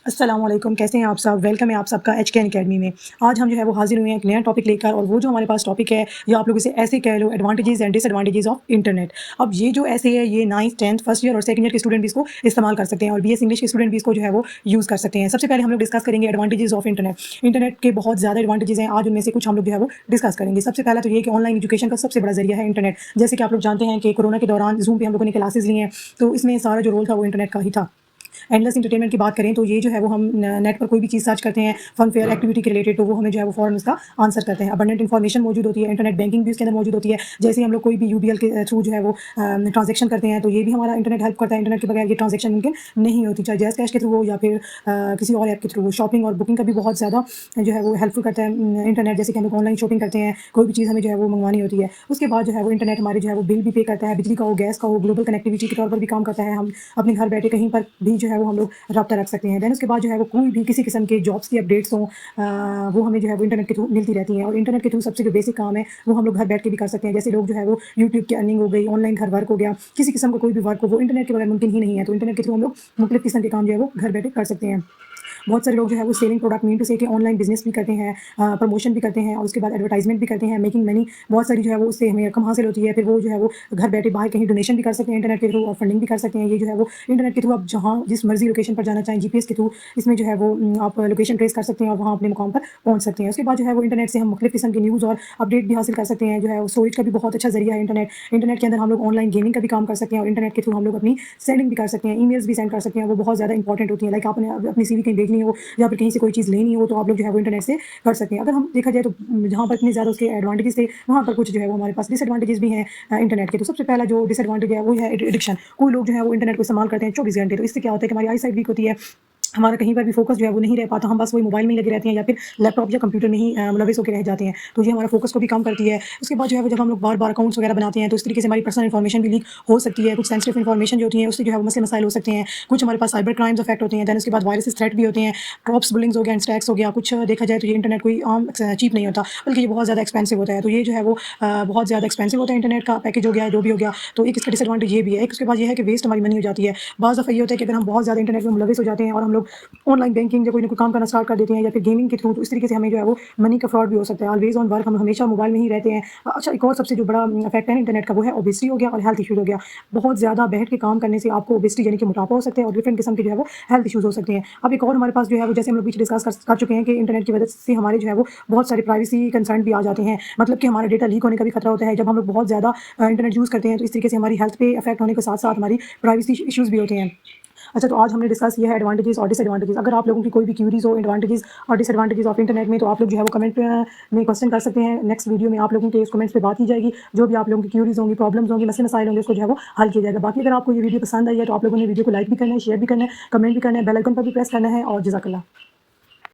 السلام علیکم، کیسے ہیں آپ سب؟ ویلکم ہے آپ سب کا ایچ کے این اکیڈمی میں۔ آج ہم جو ہے وہ حاضر ہوئے ہیں ایک نیا ٹاپک لے کر، اور وہ جو ہمارے پاس ٹاپک ہے یا آپ لوگ اسے ایسے کہہ لو، advantages and disadvantages of internet. اب یہ جو ایسے ہے یہ 9th 10th فرسٹ ایئر اور سیکنڈ ایئر کے اسٹوڈنٹ بھی اس کو استعمال کر سکتے ہیں، اور بی ایس انگلش کے اسٹوڈنٹ بھی اس کو جو ہے وہ یوز کر سکتے ہیں۔ سب سے پہلے ہم لوگ ڈسکس کریں گے ایڈوانٹیجز آف انٹرنیٹ۔ انٹرنیٹ کے بہت زیادہ ایڈوانٹیجز ہیں، آج ان میں سے کچھ ہم لوگ جو ہے وہ ڈسکس کریں گے۔ سب سے پہلا تو یہ کہ آن لائن ایجوکیشن کا سب سے بڑا ذریعہ ہے انٹرنیٹ۔ جیسے کہ آپ لوگ جانتے ہیں کہ کورونا کے دوران زوم پہ ہم لوگوں نے کلاسز لی ہیں، تو اس میں سارا جو رول تھا وہ انٹرنیٹ کا ہی تھا۔ اینڈلیس انٹرٹینمنٹ کی بات کریں تو یہ جو ہے وہ ہم نیٹ پر کوئی بھی چیز سرچ کرتے ہیں فن فیئر ایکٹیویٹی کے ریلیٹڈ، تو وہ ہمیں جو ہے وہ فوراً اس کا آنسر کرتے ہیں۔ ابنڈنٹ انفارمیشن موجود ہوتی ہے، انٹرنیٹ بینکنگ بھی اس کے اندر موجود ہوتی ہے۔ جیسے ہم لوگ کوئی بھی یو بی ایل کے تھرو جو ہے وہ ٹرانزیکشن کرتے ہیں، تو یہ بھی ہمارا انٹرنیٹ ہیلپ کرتا ہے۔ انٹرنیٹ کے بغیر یہ ٹرانزیکشن ممکن نہیں ہوتی، چاہے جیز کیش کے تھرو ہو یا پھر کسی اور ایپ کے تھرو ہو۔ شاپنگ اور بکنگ کا بھی بہت زیادہ جو ہے وہ ہیلپ فل کرتا ہے انٹرنیٹ۔ جیسے کہ ہم لوگ آن لائن شاپنگ کرتے ہیں، کوئی بھی چیز ہمیں جو ہے وہ منگوانی ہوتی ہے، اس کے بعد جو ہے وہ انٹرنیٹ ہمارے جو ہے وہ بل بھی پے کرتا ہے، بجلی کا ہو، گیس کا ہو، گلوبل کنیکٹیویٹی کے طور پر بھی کام کرتا ہے۔ ہم اپنے گھر بیٹھے کہیں پر بھی جو ہے وہ ہم لوگ رابطہ رکھ سکتے ہیں۔ دین اس کے بعد جو ہے وہ کوئی بھی کسی قسم کے جابس کی اپڈیٹس ہوں، وہ ہمیں جو ہے وہ انٹرنیٹ کے تھرو ملتی رہتی ہیں۔ اور انٹرنیٹ کے تھرو سب سے جو بیسک کام ہے وہ ہم لوگ گھر بیٹھ کے بھی کر سکتے ہیں۔ جیسے لوگ جو ہے وہ یوٹیوب کی ارننگ ہو گئی، آن لائن گھر ورک ہو گیا، کسی قسم کا کوئی بھی ورک ہو، وہ انٹرنیٹ کے بغیر ممکن ہی نہیں ہے۔ تو انٹرنیٹ کے تھرو ہم لوگ مختلف قسم کے کام جو ہے وہ گھر بیٹھے کر سکتے ہیں۔ بہت سارے لوگ جو ہے وہ سیلنگ پروڈکٹ مین ٹو سے کہ آن لائن بزنس بھی کرتے ہیں، پروموشن بھی کرتے ہیں، اور اس کے بعد ایڈورٹائزمنٹ بھی کرتے ہیں، میکنگ منی۔ بہت ساری جو ہے وہ اس سے ہمیں رقم حاصل ہوتی ہے، پھر وہ جو ہے وہ گھر بیٹھے باہر کہیں ڈونیشن بھی کر سکتے ہیں انٹرنیٹ کے تھرو، اور فنڈنگ بھی کر سکتے ہیں۔ یہ جو ہے وہ انٹرنیٹ کے تھرو آپ جہاں جس مرضی لوکیشن پر جانا چاہیں، جی پی ایس کے تھرو اس میں جو ہے وہ آپ لوکیشن ٹریس کر سکتے ہیں اور وہاں اپنے مقام پر پہنچ سکتے ہیں۔ اس کے بعد جو ہے وہ انٹرنیٹ سے ہم مختلف قسم کی نیوز اور اپڈیٹ بھی حاصل کر سکتے ہیں۔ جو ہے وہ اسٹوریج کا بھی بہت اچھا ذریعہ ہے انٹرنیٹ۔ انٹرنیٹ کے اندر ہم لوگ آن لائن گیمنگ کا بھی کام کر سکتے ہیں، اور انٹرنیٹ کے تھرو ہم لوگ اپنی سینڈنگ بھی کر سکتے ہیں، ای میلز بھی سینڈ کر سکتے ہیں۔ وہ بہت زیادہ انپارٹنٹ ہوتی ہیں، لائک آپ نے اپنی سی وی کہیں بھیجنی ہو یا پھر کہیں سے کوئی چیز لینی ہو، تو آپ لوگ جو ہے وہ انٹرنیٹ سے کر سکتے ہیں۔ اگر ہم دیکھا جائے تو جہاں پر اتنے زیادہ اس کے ایڈوانٹیجز تھے، وہاں پر کچھ جو ہے وہ ہمارے پاس ڈس ایڈوانٹیجز بھی ہیں انٹرنیٹ کے۔ تو سب سے پہلا جو ڈس ایڈوانٹیج ہے وہ ہے ایڈکشن۔ کوئی لوگ جو ہے وہ انٹرنیٹ کو استعمال کرتے ہیں 24 گھنٹے، تو اس سے کیا ہوتا ہے کہ ہماری آئی سائٹ ویک ہوتی ہے، ہمارا کہیں پر بھی فوکس جو ہے وہ نہیں رہ پاتا، ہم بس وہی موبائل میں ہی لگے رہتے ہیں یا پھر لیپ ٹاپ یا کمپیوٹر میں ہی ملوث ہو کے رہ جاتے ہیں، تو یہ ہمارا فوکس کو بھی کم کرتی ہے۔ اس کے بعد جو ہے وہ جب ہم لوگ بار بار اکاؤنٹس وغیرہ بناتے ہیں، تو اس طریقے سے ہماری پرسنل انفارمیشن بھی لیک ہو سکتی ہے۔ کچھ سینسٹیو انفارمیشن جو ہوتی ہیں اس سے جو ہے وہ مسئلے مسائل ہو سکتے ہیں، کچھ ہمارے پاس سائبر کرائمز افیکٹ ہوتے ہیں۔ دین اس کے بعد وائرسز تھریٹ بھی ہوتے ہیں، ٹراپس بلنگز ہو گیا، انسٹیکس ہو گیا۔ کچھ دیکھا جائے تو یہ انٹرنیٹ کوئی عام چیپ نہیں ہوتا، بلکہ یہ بہت زیادہ ایکسپینسو ہوتا ہے۔ تو یہ جو ہے وہ بہت زیادہ ایکسپینسو ہوتا ہے انٹرنیٹ کا پیکیج ہو گیا، جو بھی ہو گیا۔ تو ایک اس کا ڈس ایڈوانٹیج یہ بھی ہے۔ ایک اس کے بعد یہ ہے کہ ویسٹ ہماری منی ہو جاتی ہے۔ بعض دفعہ یہ ہوتا ہے کہ اگر ہم بہت زیادہ انٹرنیٹ میں ملوث ہو جاتے ہیں اور ہم لوگ آن لائن بینکنگ یا کوئی نہ کوئی کام کرنا اسٹارٹ کر دیتے ہیں یا پھر گیمنگ کے تھرو، تو اس طریقے سے ہمیں جو ہے وہ منی کا فراڈ بھی ہو سکتا ہے۔ آلویز آن ورک، ہم ہمیشہ موبائل میں ہی رہتے ہیں۔ اچھا، ایک اور سب سے جو بڑا افیکٹ ہے انٹرنیٹ کا وہ ہے اوبیسٹی ہو گیا اور ہیلتھ ایشوز ہو گیا۔ بہت زیادہ بیٹھ کے کام کرنے سے آپ کو اوبیسٹی یعنی کہ موٹاپا ہو سکتا ہے، اور ڈفرینٹ قسم کے جو ہے وہ ہیلتھ ایشوز ہو سکتے ہیں۔ اب ایک اور ہمارے پاس جو ہے وہ جیسے ہم لوگ پیچھے ڈسکس کر چکے ہیں کہ انٹرنیٹ کی وجہ سے ہمارے جو ہے وہ بہت سارے پرائیویسی کنسرن بھی آ جاتے ہیں، مطلب کہ ہمارا ڈیٹا لیک ہونے کا بھی خطرہ ہوتا ہے جب ہم لوگ بہت زیادہ انٹرنیٹ یوز کرتے ہیں۔ تو اس طریقے سے ہماری ہیلتھ پہ افیکٹ ہونے کے ساتھ ساتھ ہماری پرائیویسی ایشوز بھی ہوتے ہیں۔ اچھا، تو آج ہم نے ڈسکس کیا ہے ایڈوانٹیجز اور ڈس ایڈوانٹیجز۔ اگر آپ لوگوں کی کوئی بھی کیوریز ہو ایڈوانٹیجز اور ڈس ایڈوانٹیجز آف انٹرنیٹ میں، تو آپ لوگ جو ہے وہ کمنٹ میں کوسچن کر سکتے ہیں۔ نیکسٹ ویڈیو میں آپ لوگوں کے اس کمنٹس پہ بات کی جائے گی، جو بھی آپ لوگوں کی کیوریز ہوں گی، پرابلمز ہوں گی، مسئلے مسائل ہوں گے، اس کو جو ہے وہ حل کیا جائے گا۔ باقی اگر آپ کو یہ ویڈیو پسند آئی ہے تو آپ لوگوں نے ویڈیو کو لائک بھی کرنا ہے، شیئر بھی کرنا ہے، کمنٹ بھی کرنا ہے، بیل آئکن پر بھی پریس کرنا ہے، اور جزاک اللہ۔